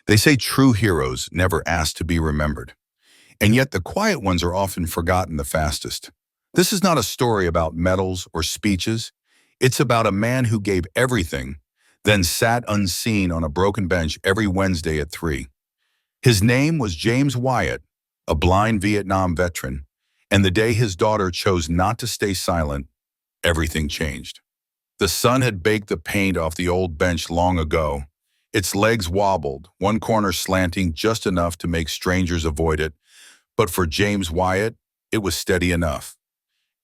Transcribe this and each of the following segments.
They say true heroes never ask to be remembered, and yet the quiet ones are often forgotten the fastest. This is not a story about medals or speeches. It's about a man who gave everything, then sat unseen on a broken bench every Wednesday at 3. His name was James Wyatt, a blind Vietnam veteran, and the day his daughter chose not to stay silent, everything changed. The sun had baked the paint off the old bench long ago. Its legs wobbled, one corner slanting just enough to make strangers avoid it, but for James Wyatt, it was steady enough.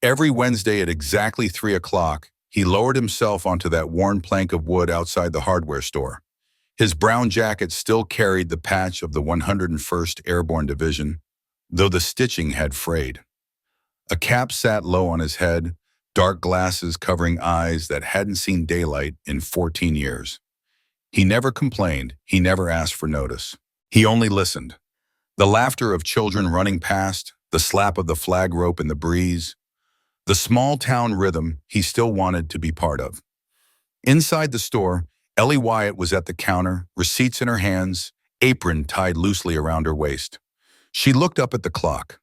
Every Wednesday at exactly 3 o'clock, he lowered himself onto that worn plank of wood outside the hardware store. His brown jacket still carried the patch of the 101st Airborne Division, though the stitching had frayed. A cap sat low on his head, dark glasses covering eyes that hadn't seen daylight in 14 years. He never complained, he never asked for notice. He only listened. The laughter of children running past, the slap of the flag rope in the breeze, the small town rhythm he still wanted to be part of. Inside the store, Ellie Wyatt was at the counter, receipts in her hands, apron tied loosely around her waist. She looked up at the clock.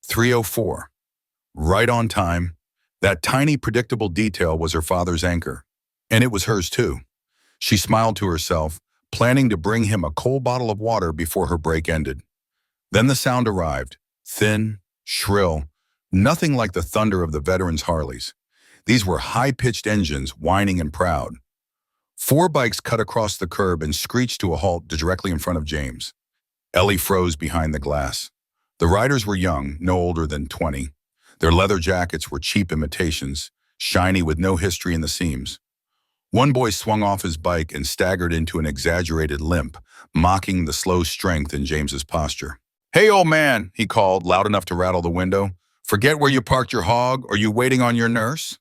3:04. Right on time. That tiny predictable detail was her father's anchor. And it was hers too. She smiled to herself, planning to bring him a cold bottle of water before her break ended. Then the sound arrived, thin, shrill, nothing like the thunder of the veterans' Harleys. These were high-pitched engines, whining and proud. 4 bikes cut across the curb and screeched to a halt directly in front of James. Ellie froze behind the glass. The riders were young, no older than 20. Their leather jackets were cheap imitations, shiny with no history in the seams. One boy swung off his bike and staggered into an exaggerated limp, mocking the slow strength in James's posture. "Hey, old man," he called, loud enough to rattle the window. "Forget where you parked your hog? Are you waiting on your nurse?"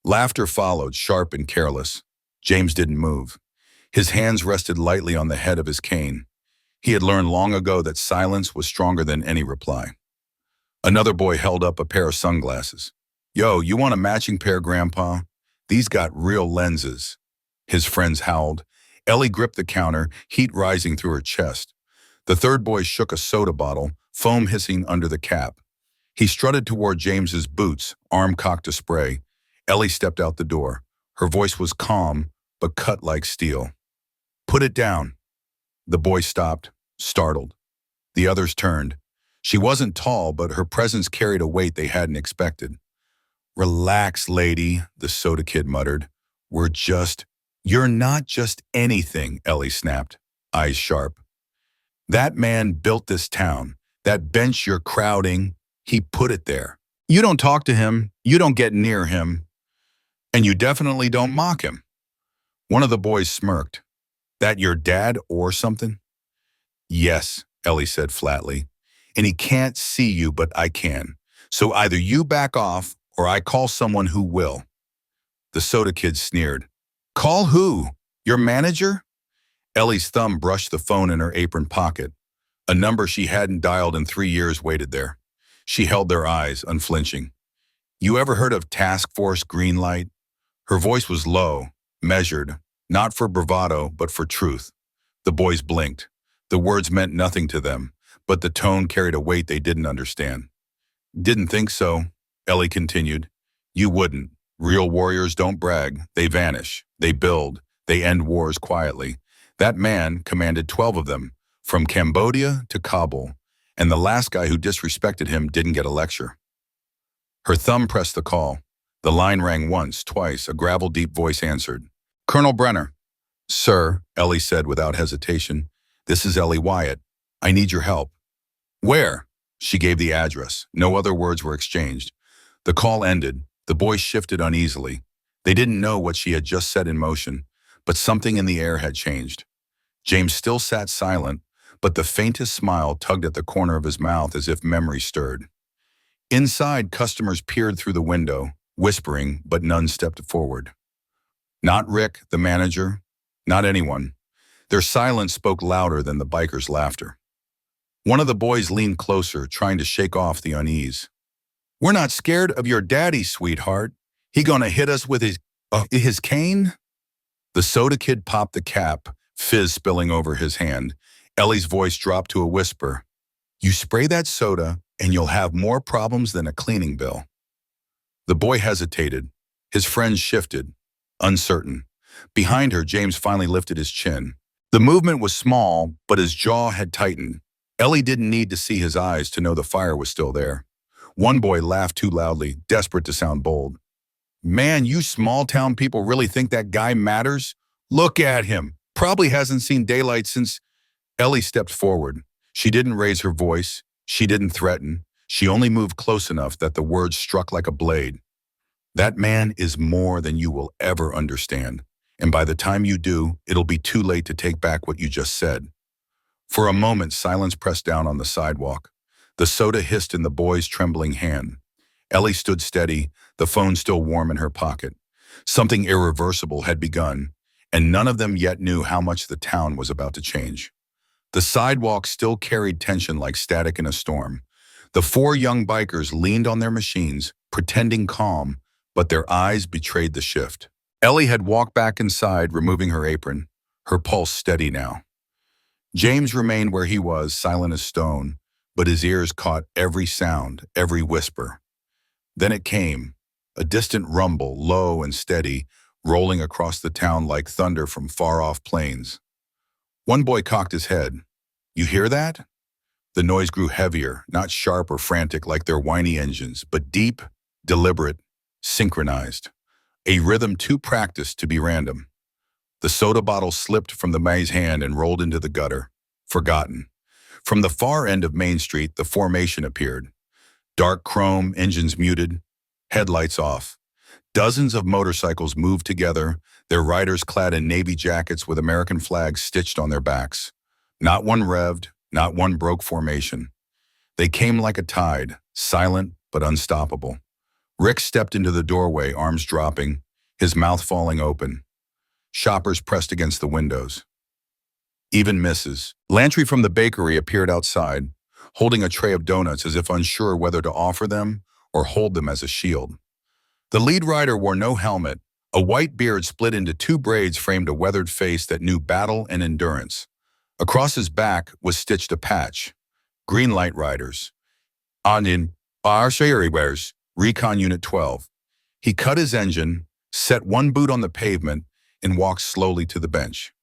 Laughter followed, sharp and careless. James didn't move. His hands rested lightly on the head of his cane. He had learned long ago that silence was stronger than any reply. Another boy held up a pair of sunglasses. "Yo, you want a matching pair, Grandpa? These got real lenses." His friends howled. Ellie gripped the counter, heat rising through her chest. The third boy shook a soda bottle, foam hissing under the cap. He strutted toward James's boots, arm cocked to spray. Ellie stepped out the door. Her voice was calm, but cut like steel. "Put it down." The boy stopped, startled. The others turned. She wasn't tall, but her presence carried a weight they hadn't expected. "Relax, lady," the soda kid muttered. You're not just anything," Ellie snapped, eyes sharp. "That man built this town. That bench you're crowding, he put it there. You don't talk to him, you don't get near him, and you definitely don't mock him." One of the boys smirked. "That your dad or something?" "Yes," Ellie said flatly. "And he can't see you, but I can. So either you back off, or I call someone who will." The soda kid sneered. "Call who? Your manager?" Ellie's thumb brushed the phone in her apron pocket. A number she hadn't dialed in 3 years waited there. She held their eyes, unflinching. "You ever heard of Task Force Greenlight?" Her voice was low, measured, not for bravado, but for truth. The boys blinked. The words meant nothing to them, but the tone carried a weight they didn't understand. "Didn't think so," Ellie continued. "You wouldn't. Real warriors don't brag. They vanish. They build. They end wars quietly. That man commanded 12 of them, from Cambodia to Kabul, and the last guy who disrespected him didn't get a lecture." Her thumb pressed the call. The line rang once, twice. A gravel-deep voice answered. "Colonel Brenner." "Sir," Ellie said without hesitation, "this is Ellie Wyatt. I need your help." "Where?" She gave the address. No other words were exchanged. The call ended. The boys shifted uneasily. They didn't know what she had just set in motion, but something in the air had changed. James still sat silent, but the faintest smile tugged at the corner of his mouth as if memory stirred. Inside, customers peered through the window, whispering, but none stepped forward. Not Rick, the manager, not anyone. Their silence spoke louder than the bikers' laughter. One of the boys leaned closer, trying to shake off the unease. "We're not scared of your daddy, sweetheart. He gonna hit us with his cane?" The soda kid popped the cap, fizz spilling over his hand. Ellie's voice dropped to a whisper. You spray that soda, and you'll have more problems than a cleaning bill. The boy hesitated. His friend shifted, uncertain. Behind her, James finally lifted his chin. The movement was small, but his jaw had tightened. Ellie didn't need to see his eyes to know the fire was still there. One boy laughed too loudly, desperate to sound bold. Man, you small-town people really think that guy matters? Look at him. Probably hasn't seen daylight since... Ellie stepped forward. She didn't raise her voice. She didn't threaten. She only moved close enough that the words struck like a blade. That man is more than you will ever understand. And by the time you do, it'll be too late to take back what you just said. For a moment, silence pressed down on the sidewalk. The soda hissed in the boy's trembling hand. Ellie stood steady, the phone still warm in her pocket. Something irreversible had begun, and none of them yet knew how much the town was about to change. The sidewalk still carried tension like static in a storm. The four young bikers leaned on their machines, pretending calm, but their eyes betrayed the shift. Ellie had walked back inside, removing her apron, her pulse steady now. James remained where he was, silent as stone, but his ears caught every sound, every whisper. Then it came, a distant rumble, low and steady, rolling across the town like thunder from far-off plains. One boy cocked his head. You hear that? The noise grew heavier, not sharp or frantic like their whiny engines, but deep, deliberate, synchronized. A rhythm too practiced to be random. The soda bottle slipped from the man's hand and rolled into the gutter, forgotten. From the far end of Main Street, the formation appeared. Dark chrome, engines muted, headlights off. Dozens of motorcycles moved together, their riders clad in navy jackets with American flags stitched on their backs. Not one revved, not one broke formation. They came like a tide, silent but unstoppable. Rick stepped into the doorway, arms dropping, his mouth falling open. Shoppers pressed against the windows. Even Mrs. Lantry from the bakery appeared outside, holding a tray of donuts as if unsure whether to offer them or hold them as a shield. The lead rider wore no helmet. A white beard split into two braids framed a weathered face that knew battle and endurance. Across his back was stitched a patch. Greenlight Riders. On in Wears, Recon Unit 12. He cut his engine, set one boot on the pavement, and walked slowly to the bench.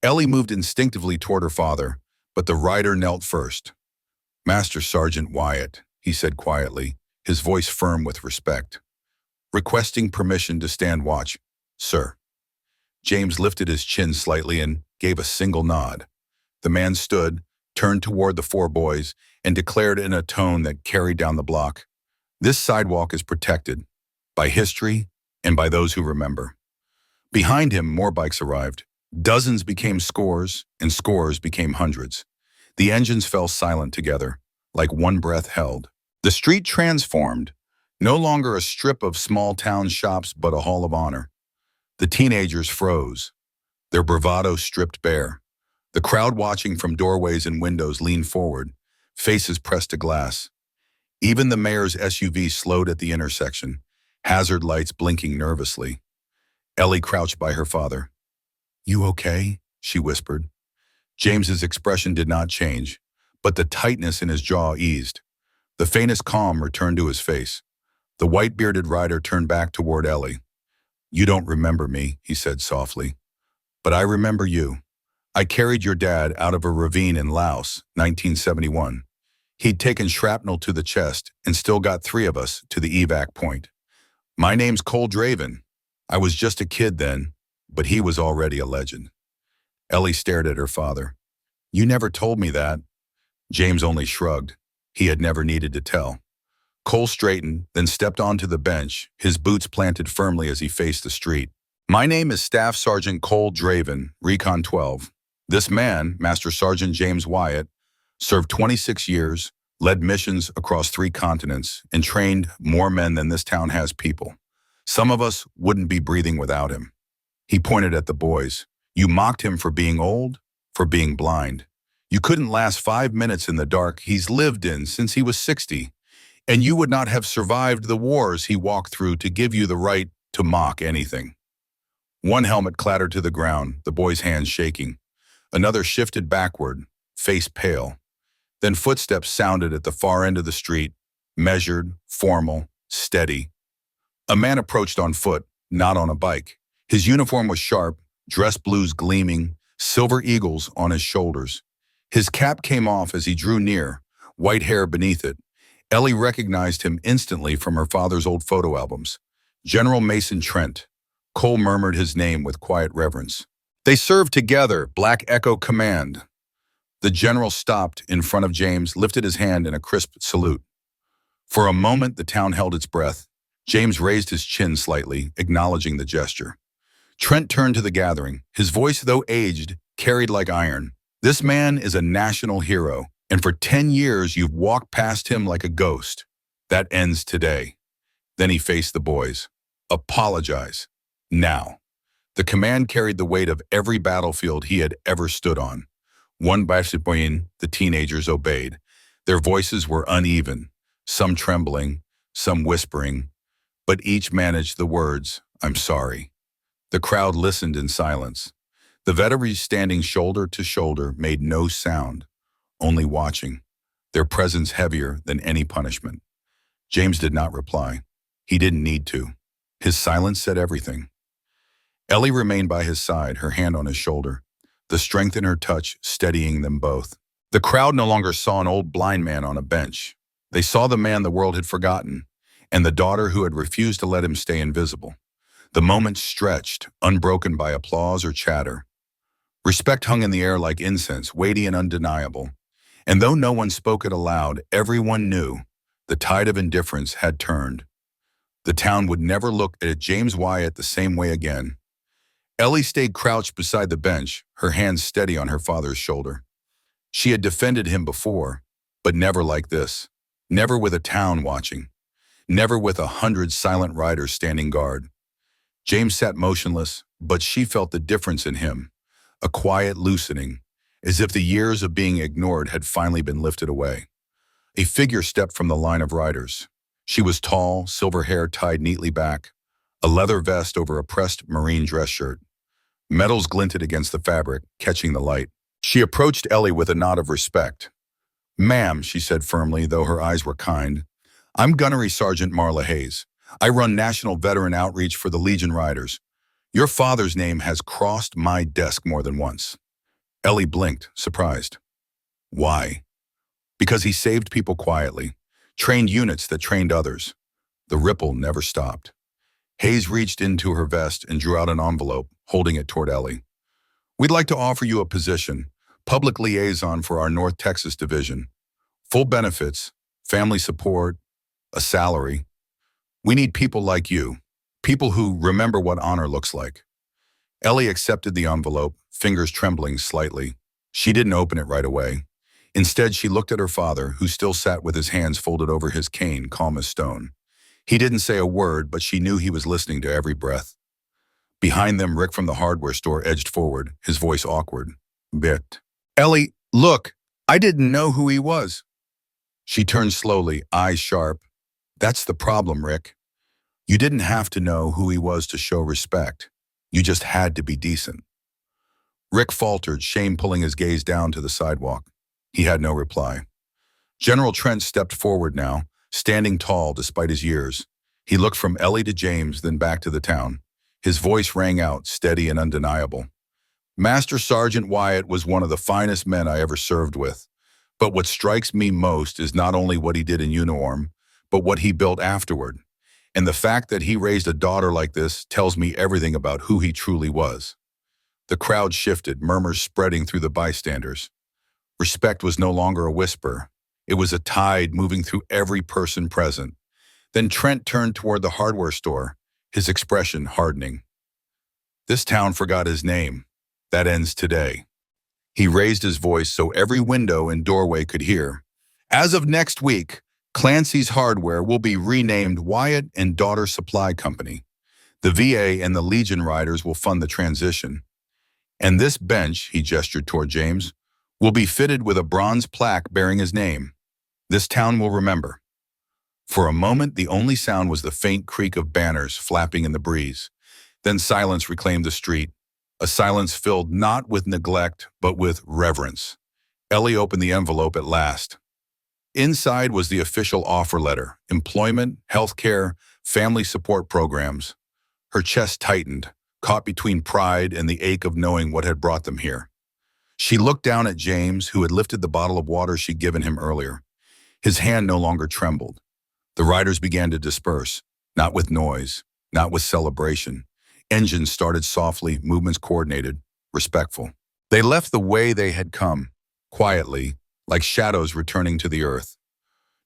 Ellie moved instinctively toward her father, but the rider knelt first. Master Sergeant Wyatt, he said quietly, his voice firm with respect. Requesting permission to stand watch, sir. James lifted his chin slightly and gave a single nod. The man stood, turned toward the four boys, and declared in a tone that carried down the block, "This sidewalk is protected by history and by those who remember." Behind him, more bikes arrived. Dozens became scores, and scores became hundreds. The engines fell silent together, like one breath held. The street transformed, no longer a strip of small-town shops but a hall of honor. The teenagers froze, their bravado stripped bare. The crowd watching from doorways and windows leaned forward, faces pressed to glass. Even the mayor's SUV slowed at the intersection, hazard lights blinking nervously. Ellie crouched by her father. "You okay?" she whispered. James's expression did not change, but the tightness in his jaw eased. The faintest calm returned to his face. The white-bearded rider turned back toward Ellie. "You don't remember me," he said softly. "But I remember you. I carried your dad out of a ravine in Laos, 1971. He'd taken shrapnel to the chest and still got 3 of us to the evac point. My name's Cole Draven. I was just a kid then, but he was already a legend." Ellie stared at her father. "You never told me that." James only shrugged. He had never needed to tell. Cole straightened, then stepped onto the bench, his boots planted firmly as he faced the street. "My name is Staff Sergeant Cole Draven, Recon 12. This man, Master Sergeant James Wyatt, served 26 years, led missions across 3 continents, and trained more men than this town has people. Some of us wouldn't be breathing without him." He pointed at the boys. "You mocked him for being old, for being blind. You couldn't last 5 minutes in the dark he's lived in since he was 60, and you would not have survived the wars he walked through to give you the right to mock anything." One helmet clattered to the ground, the boy's hands shaking. Another shifted backward. face pale. Then footsteps sounded at the far end of the street, measured, formal, steady. A man approached on foot, not on a bike. His uniform was sharp, dress blues gleaming, silver eagles on his shoulders. His cap came off as he drew near, white hair beneath it. Ellie recognized him instantly from her father's old photo albums. General Mason Trent. Cole murmured his name with quiet reverence. They served together, Black Echo Command. The general stopped in front of James, lifted his hand in a crisp salute. For a moment, the town held its breath. James raised his chin slightly, acknowledging the gesture. Trent turned to the gathering. His voice, though aged, carried like iron. This man is a national hero, and for 10 years you've walked past him like a ghost. That ends today. Then he faced the boys. Apologize. Now. The command carried the weight of every battlefield he had ever stood on. One by one, the teenagers obeyed. Their voices were uneven, some trembling, some whispering, but each managed the words, "I'm sorry." The crowd listened in silence. The veterans standing shoulder to shoulder made no sound, only watching, their presence heavier than any punishment. James did not reply. He didn't need to. His silence said everything. Ellie remained by his side, her hand on his shoulder, the strength in her touch steadying them both. The crowd no longer saw an old blind man on a bench. They saw the man the world had forgotten, and the daughter who had refused to let him stay invisible. The moment stretched, unbroken by applause or chatter. Respect hung in the air like incense, weighty and undeniable. And though no one spoke it aloud, everyone knew the tide of indifference had turned. The town would never look at James Wyatt the same way again. Ellie stayed crouched beside the bench, her hands steady on her father's shoulder. She had defended him before, but never like this. Never with a town watching. Never with 100 silent riders standing guard. James sat motionless, but she felt the difference in him. A quiet loosening, as if the years of being ignored had finally been lifted away. A figure stepped from the line of riders. She was tall, silver hair tied neatly back, a leather vest over a pressed marine dress shirt. Metals glinted against the fabric, catching the light. She approached Ellie with a nod of respect. "Ma'am," she said firmly, though her eyes were kind, "I'm Gunnery Sergeant Marla Hayes. I run National Veteran Outreach for the Legion Riders. Your father's name has crossed my desk more than once." Ellie blinked, surprised. Why? Because he saved people quietly, trained units that trained others. The ripple never stopped. Hayes reached into her vest and drew out an envelope, holding it toward Ellie. "We'd like to offer you a position, public liaison for our North Texas division. Full benefits, family support, a salary. We need people like you, people who remember what honor looks like." Ellie accepted the envelope, fingers trembling slightly. She didn't open it right away. Instead, she looked at her father, who still sat with his hands folded over his cane, calm as stone. He didn't say a word, but she knew he was listening to every breath. Behind them, Rick from the hardware store edged forward, his voice awkward. "Bit. Ellie, look, I didn't know who he was." She turned slowly, eyes sharp. "That's the problem, Rick. You didn't have to know who he was to show respect. You just had to be decent." Rick faltered, shame pulling his gaze down to the sidewalk. He had no reply. General Trent stepped forward now, standing tall despite his years. He looked from Ellie to James, then back to the town. His voice rang out, steady and undeniable. "Master Sergeant Wyatt was one of the finest men I ever served with. But what strikes me most is not only what he did in uniform, but what he built afterward. And the fact that he raised a daughter like this tells me everything about who he truly was." The crowd shifted, murmurs spreading through the bystanders. Respect was no longer a whisper. It was a tide moving through every person present. Then Trent turned toward the hardware store, his expression hardening. "This town forgot his name. That ends today." He raised his voice so every window and doorway could hear. "As of next week, Clancy's Hardware will be renamed Wyatt and Daughter Supply Company. The VA and the Legion Riders will fund the transition. And this bench," he gestured toward James, "will be fitted with a bronze plaque bearing his name. This town will remember." For a moment, the only sound was the faint creak of banners flapping in the breeze. Then silence reclaimed the street, a silence filled not with neglect, but with reverence. Ellie opened the envelope at last. Inside was the official offer letter: employment, healthcare, family support programs. Her chest tightened, caught between pride and the ache of knowing what had brought them here. She looked down at James, who had lifted the bottle of water she'd given him earlier. His hand no longer trembled. The riders began to disperse, not with noise, not with celebration. Engines started softly, movements coordinated, respectful. They left the way they had come, quietly, like shadows returning to the earth.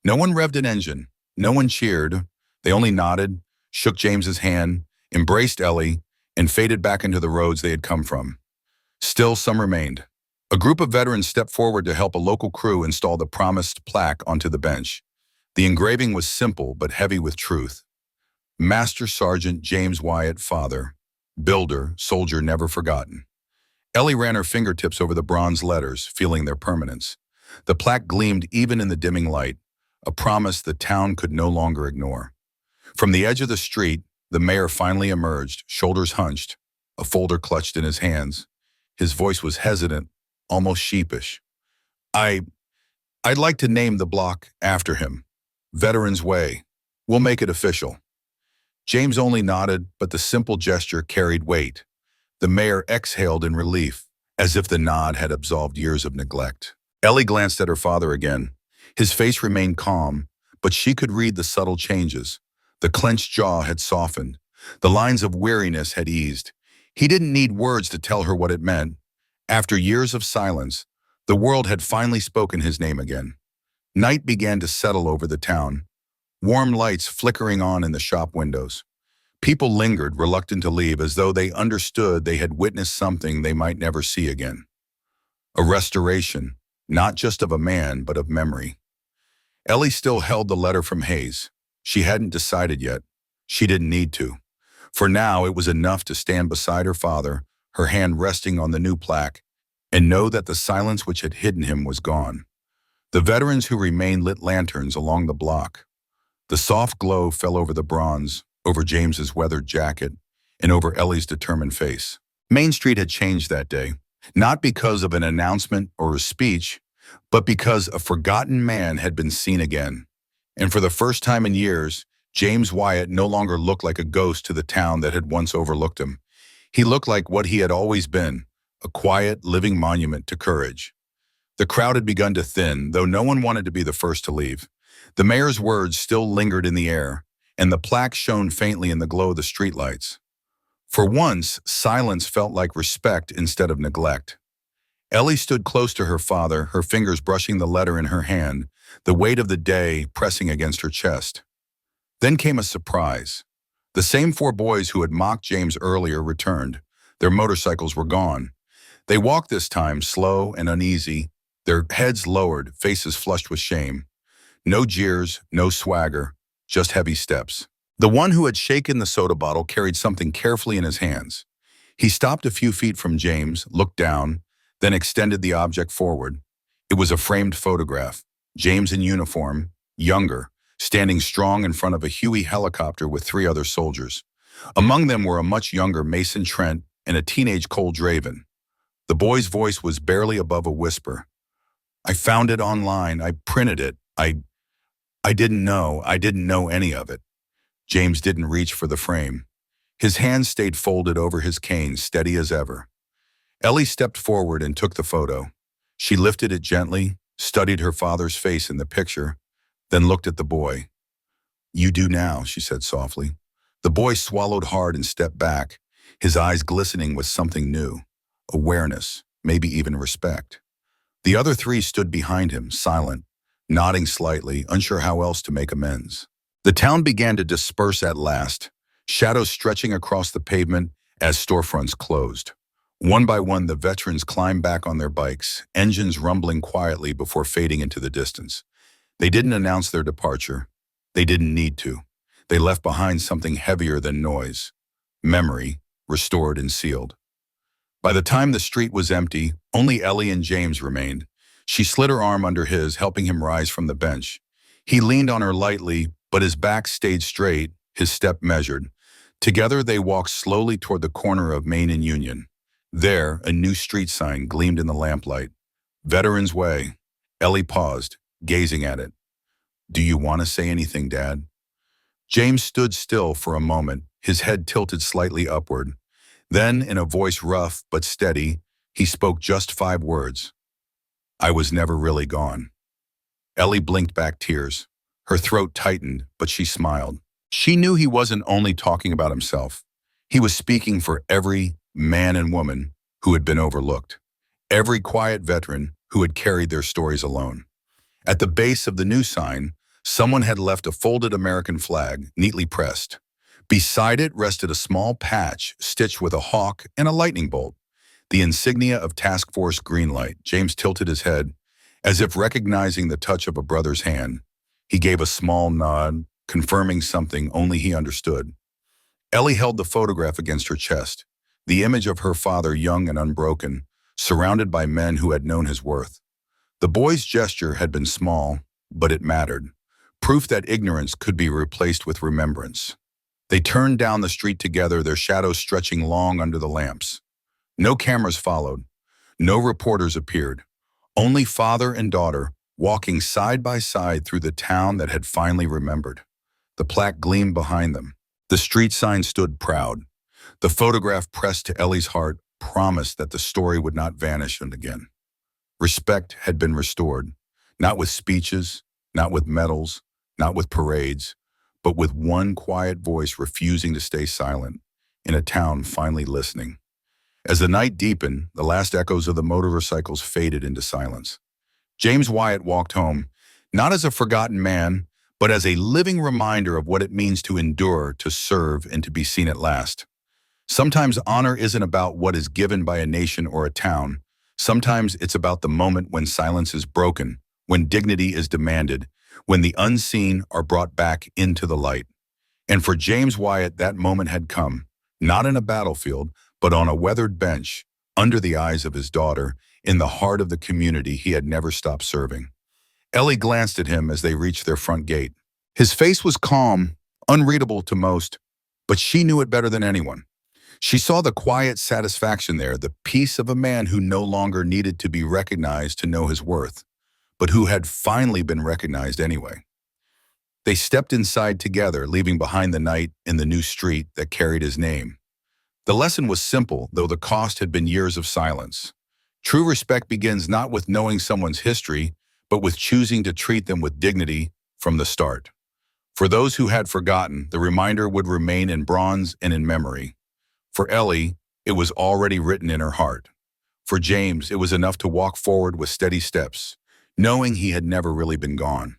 No one revved an engine. No one cheered. They only nodded, shook James's hand, embraced Ellie, and faded back into the roads they had come from. Still, some remained. A group of veterans stepped forward to help a local crew install the promised plaque onto the bench. The engraving was simple but heavy with truth. Master Sergeant James Wyatt, father. Builder, soldier never forgotten. Ellie ran her fingertips over the bronze letters, feeling their permanence. The plaque gleamed even in the dimming light, a promise the town could no longer ignore. From the edge of the street, the mayor finally emerged, shoulders hunched, a folder clutched in his hands. His voice was hesitant, almost sheepish. I'd like to name the block after him. Veterans Way. We'll make it official." James only nodded, but the simple gesture carried weight. The mayor exhaled in relief, as if the nod had absolved years of neglect. Ellie glanced at her father again. His face remained calm, but she could read the subtle changes. The clenched jaw had softened. The lines of weariness had eased. He didn't need words to tell her what it meant. After years of silence, the world had finally spoken his name again. Night began to settle over the town, warm lights flickering on in the shop windows. People lingered, reluctant to leave, as though they understood they had witnessed something they might never see again. A restoration, not just of a man, but of memory. Ellie still held the letter from Hayes. She hadn't decided yet. She didn't need to. For now, it was enough to stand beside her father, her hand resting on the new plaque, and know that the silence which had hidden him was gone. The veterans who remained lit lanterns along the block. The soft glow fell over the bronze, over James's weathered jacket, and over Ellie's determined face. Main Street had changed that day, not because of an announcement or a speech, but because a forgotten man had been seen again. And for the first time in years, James Wyatt no longer looked like a ghost to the town that had once overlooked him. He looked like what he had always been, a quiet, living monument to courage. The crowd had begun to thin, though no one wanted to be the first to leave. The mayor's words still lingered in the air, and the plaque shone faintly in the glow of the streetlights. For once, silence felt like respect instead of neglect. Ellie stood close to her father, her fingers brushing the letter in her hand, the weight of the day pressing against her chest. Then came a surprise. The same 4 boys who had mocked James earlier returned. Their motorcycles were gone. They walked this time, slow and uneasy, their heads lowered, faces flushed with shame. No jeers, no swagger, just heavy steps. The one who had shaken the soda bottle carried something carefully in his hands. He stopped a few feet from James, looked down, then extended the object forward. It was a framed photograph. James in uniform, younger, standing strong in front of a Huey helicopter with 3 other soldiers. Among them were a much younger Mason Trent and a teenage Cole Draven. The boy's voice was barely above a whisper. "I found it online. I printed it. I didn't know any of it." James didn't reach for the frame. His hands stayed folded over his cane, steady as ever. Ellie stepped forward and took the photo. She lifted it gently, studied her father's face in the picture, then looked at the boy. "You do now," she said softly. The boy swallowed hard and stepped back, his eyes glistening with something new, awareness, maybe even respect. The other 3 stood behind him, silent, nodding slightly, unsure how else to make amends. The town began to disperse at last, shadows stretching across the pavement as storefronts closed. One by one, the veterans climbed back on their bikes, engines rumbling quietly before fading into the distance. They didn't announce their departure. They didn't need to. They left behind something heavier than noise. Memory, restored and sealed. By the time the street was empty, only Ellie and James remained. She slid her arm under his, helping him rise from the bench. He leaned on her lightly, but his back stayed straight, his step measured. Together they walked slowly toward the corner of Main and Union. There, a new street sign gleamed in the lamplight. Veteran's Way. Ellie paused, gazing at it. Do you want to say anything, Dad? James stood still for a moment, his head tilted slightly upward. Then, in a voice rough but steady, he spoke just 5 words. I was never really gone. Ellie blinked back tears. Her throat tightened, but she smiled. She knew he wasn't only talking about himself. He was speaking for every man and woman who had been overlooked, every quiet veteran who had carried their stories alone. At the base of the new sign, someone had left a folded American flag, neatly pressed. Beside it rested a small patch stitched with a hawk and a lightning bolt, the insignia of Task Force Greenlight. James tilted his head, as if recognizing the touch of a brother's hand. He gave a small nod, confirming something only he understood. Ellie held the photograph against her chest, the image of her father young and unbroken, surrounded by men who had known his worth. The boy's gesture had been small, but it mattered, proof that ignorance could be replaced with remembrance. They turned down the street together, their shadows stretching long under the lamps. No cameras followed. No reporters appeared. Only father and daughter, walking side by side through the town that had finally remembered. The plaque gleamed behind them. The street sign stood proud. The photograph pressed to Ellie's heart promised that the story would not vanish again. Respect had been restored, not with speeches, not with medals, not with parades, but with one quiet voice refusing to stay silent, in a town finally listening. As the night deepened, the last echoes of the motorcycles faded into silence. James Wyatt walked home, not as a forgotten man, but as a living reminder of what it means to endure, to serve, and to be seen at last. Sometimes honor isn't about what is given by a nation or a town. Sometimes it's about the moment when silence is broken, when dignity is demanded, when the unseen are brought back into the light. And for James Wyatt, that moment had come, not in a battlefield, but on a weathered bench, under the eyes of his daughter, in the heart of the community he had never stopped serving. Ellie glanced at him as they reached their front gate. His face was calm, unreadable to most, but she knew it better than anyone. She saw the quiet satisfaction there, the peace of a man who no longer needed to be recognized to know his worth, but who had finally been recognized anyway. They stepped inside together, leaving behind the night in the new street that carried his name. The lesson was simple, though the cost had been years of silence. True respect begins not with knowing someone's history, but with choosing to treat them with dignity from the start. For those who had forgotten, the reminder would remain in bronze and in memory. For Ellie, it was already written in her heart. For James, it was enough to walk forward with steady steps, knowing he had never really been gone.